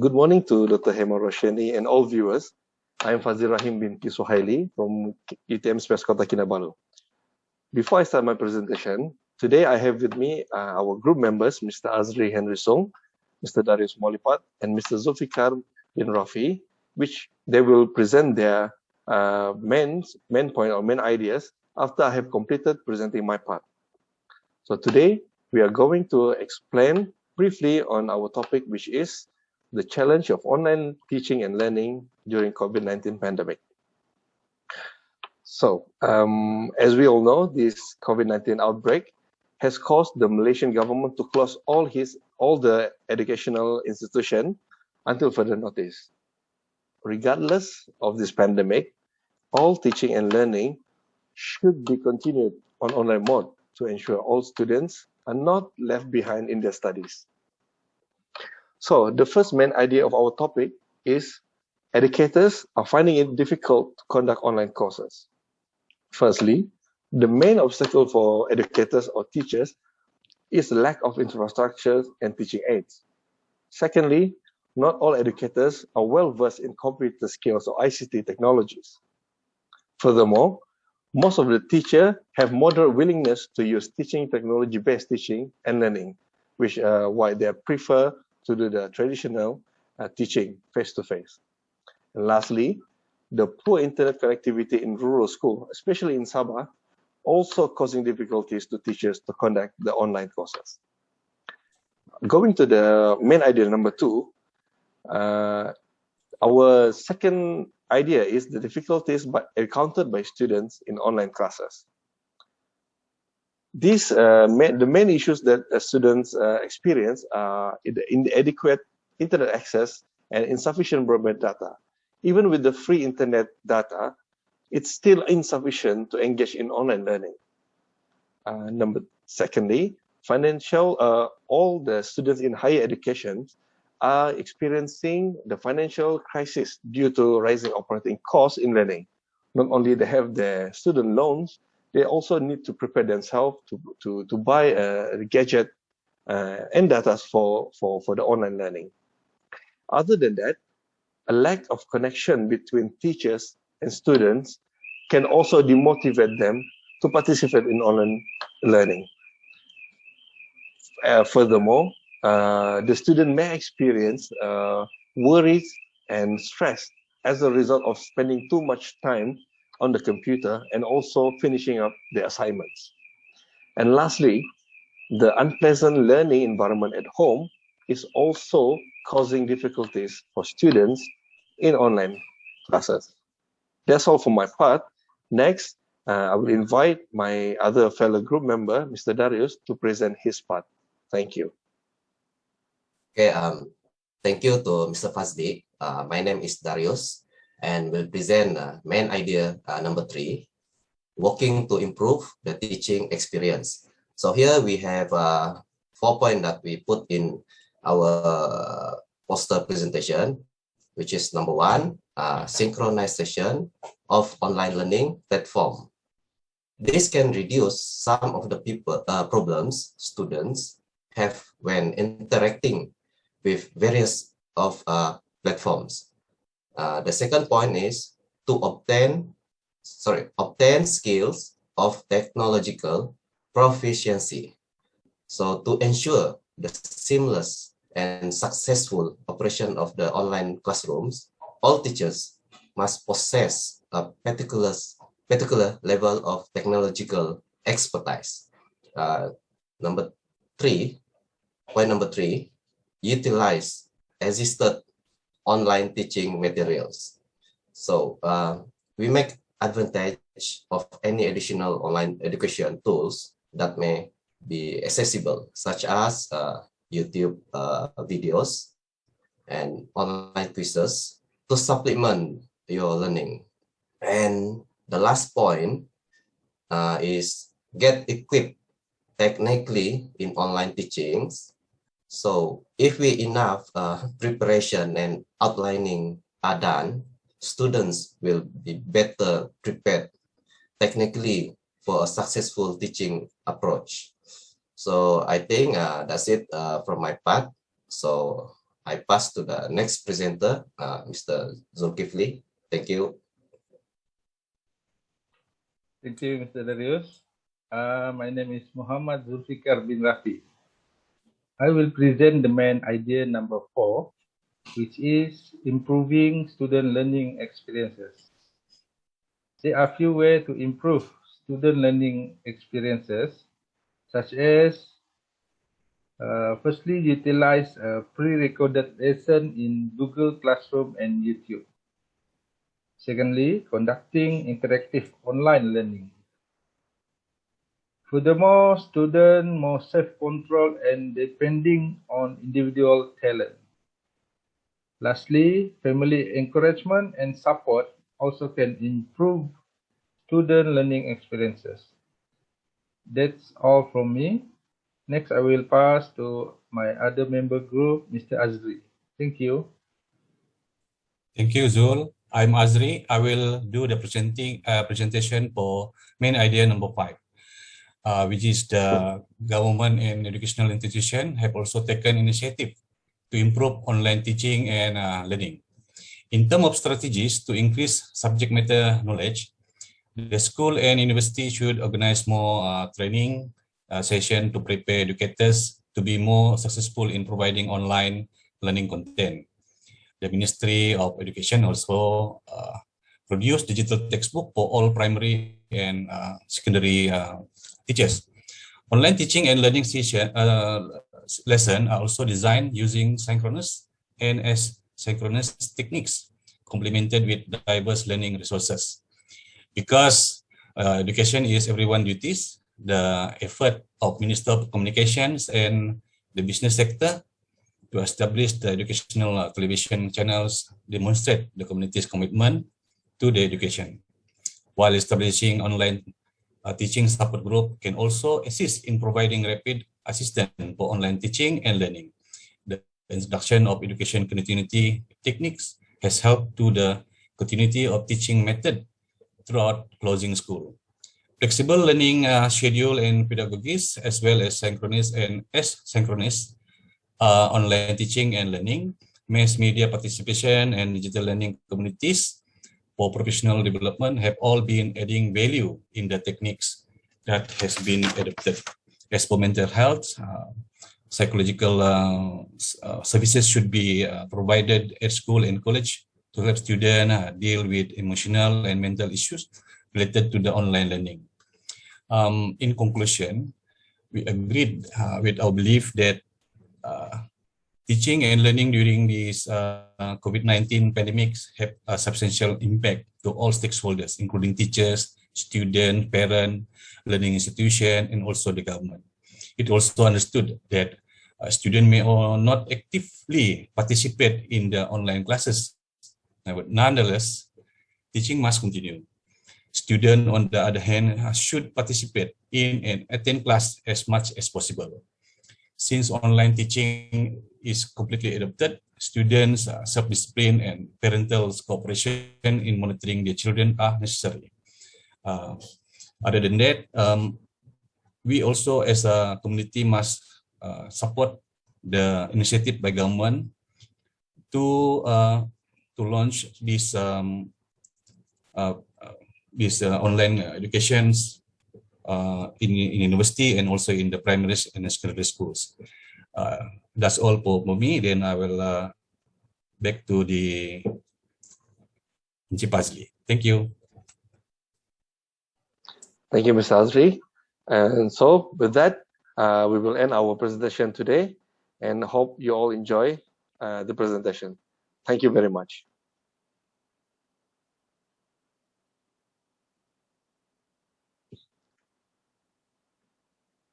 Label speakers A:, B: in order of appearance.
A: Good morning to Dr. Hema Roshani and all viewers. I am Fazil Rahim bin Kisuhaili from UTMSPACE Kota Kinabalu. Before I start my presentation, today I have with me our group members, Mr. Azri Henry Song, Mr. Darius Molipat, and Mr. Zulfikar bin Rafi, which they will present their main point or main ideas after I have completed presenting my part. So today we are going to explain briefly on our topic, which is the challenge of online teaching and learning during COVID-19 pandemic. So, as we all know, this COVID-19 outbreak has caused the Malaysian government to close all the educational institutions until further notice. Regardless of this pandemic, all teaching and learning should be continued on online mode to ensure all students are not left behind in their studies. So the first main idea of our topic is educators are finding it difficult to conduct online courses. Firstly, the main obstacle for educators or teachers is the lack of infrastructure and teaching aids. Secondly, not all educators are well versed in computer skills or ICT technologies. Furthermore, most of the teachers have moderate willingness to use teaching technology-based teaching and learning, which why they prefer to do the traditional teaching face-to-face. And lastly, the poor internet connectivity in rural school, especially in Sabah, also causing difficulties to teachers to conduct the online courses. Going to the main idea number 2, our second idea is the difficulties encountered by students in online classes. These the main issues that students experience are inadequate internet access and insufficient broadband data. Even with the free internet data, it's still insufficient to engage in online learning. Secondly, all the students in higher education are experiencing the financial crisis due to rising operating costs in learning. Not only they have their student loans, they also need to prepare themselves to buy a gadget and data for the online learning. Other than that, a lack of connection between teachers and students can also demotivate them to participate in online learning. Furthermore, the student may experience worries and stress as a result of spending too much time on the computer and also finishing up the assignments. And lastly, the unpleasant learning environment at home is also causing difficulties for students in online classes. That's all for my part. Next, I will invite my other fellow group member, Mr. Darius, to present his part. Thank you.
B: Okay, thank you to Mr. Fazli. My name is Darius and will present main idea number 3, working to improve the teaching experience. So here we have 4 points that we put in our poster presentation, which is number 1, synchronization of online learning platform. This can reduce some of the problems students have when interacting with various of platforms. The second point is to obtain skills of technological proficiency. So to ensure the seamless and successful operation of the online classrooms, all teachers must possess a particular level of technological expertise. Point number 3, utilize existed online teaching materials. So we make advantage of any additional online education tools that may be accessible, such as YouTube videos and online quizzes to supplement your learning. And the last point is get equipped technically in online teachings. So if enough preparation and outlining are done, students will be better prepared technically for a successful teaching approach. So I think that's it from my part. So I pass to the next presenter, Mr. Zulkifli. Thank you.
C: Thank you, Mr. Darius. My name is Muhammad Zulfikar bin Rafi. I will present the main idea number 4, which is improving student learning experiences. There are few ways to improve student learning experiences, such as firstly, utilize a pre-recorded lesson in Google Classroom and YouTube. Secondly, conducting interactive online learning. Furthermore, students more self-control and depending on individual talent. Lastly, family encouragement and support also can improve student learning experiences. That's all from me. Next, I will pass to my other member group, Mr. Azri. Thank you.
D: Thank you, Zul. I'm Azri. I will do the presentation for main idea number 5, which is the government and educational institution have also taken initiative to improve online teaching and learning. In terms of strategies to increase subject matter knowledge, the school and university should organize more training session to prepare educators to be more successful in providing online learning content. The Ministry of Education also produced digital textbook for all primary and secondary teachers. Online teaching and learning session lesson are also designed using synchronous and asynchronous techniques, complemented with diverse learning resources. Because education is everyone's duties, the effort of Minister of Communications and the business sector to establish the educational television channels demonstrate the community's commitment to the education. While establishing online teaching support group can also assist in providing rapid assistance for online teaching and learning. The introduction of education continuity techniques has helped to the continuity of teaching method throughout closing school. Flexible learning schedule and pedagogies, as well as synchronous and asynchronous online teaching and learning, mass media participation, and digital learning communities for professional development have all been adding value in the techniques that has been adopted. As for mental health, psychological services should be provided at school and college to help students deal with emotional and mental issues related to the online learning. In conclusion, we agreed with our belief that teaching and learning during this COVID-19 pandemics have a substantial impact to all stakeholders, including teachers, students, parents, learning institution, and also the government. It also understood that students may or not actively participate in the online classes, but nonetheless, teaching must continue. Students, on the other hand, should participate in and attend class as much as possible. Since online teaching is completely adopted, students' self-discipline and parental cooperation in monitoring their children are necessary. Other than that, we also as a community must support the initiative by government to launch this online educations in university and also in the primary and secondary schools. That's all for me. Then I will back to the Encik Fazli. Thank you.
A: Thank you, Mr. Azri. And so with that, we will end our presentation today and hope you all enjoy the presentation. Thank you very much.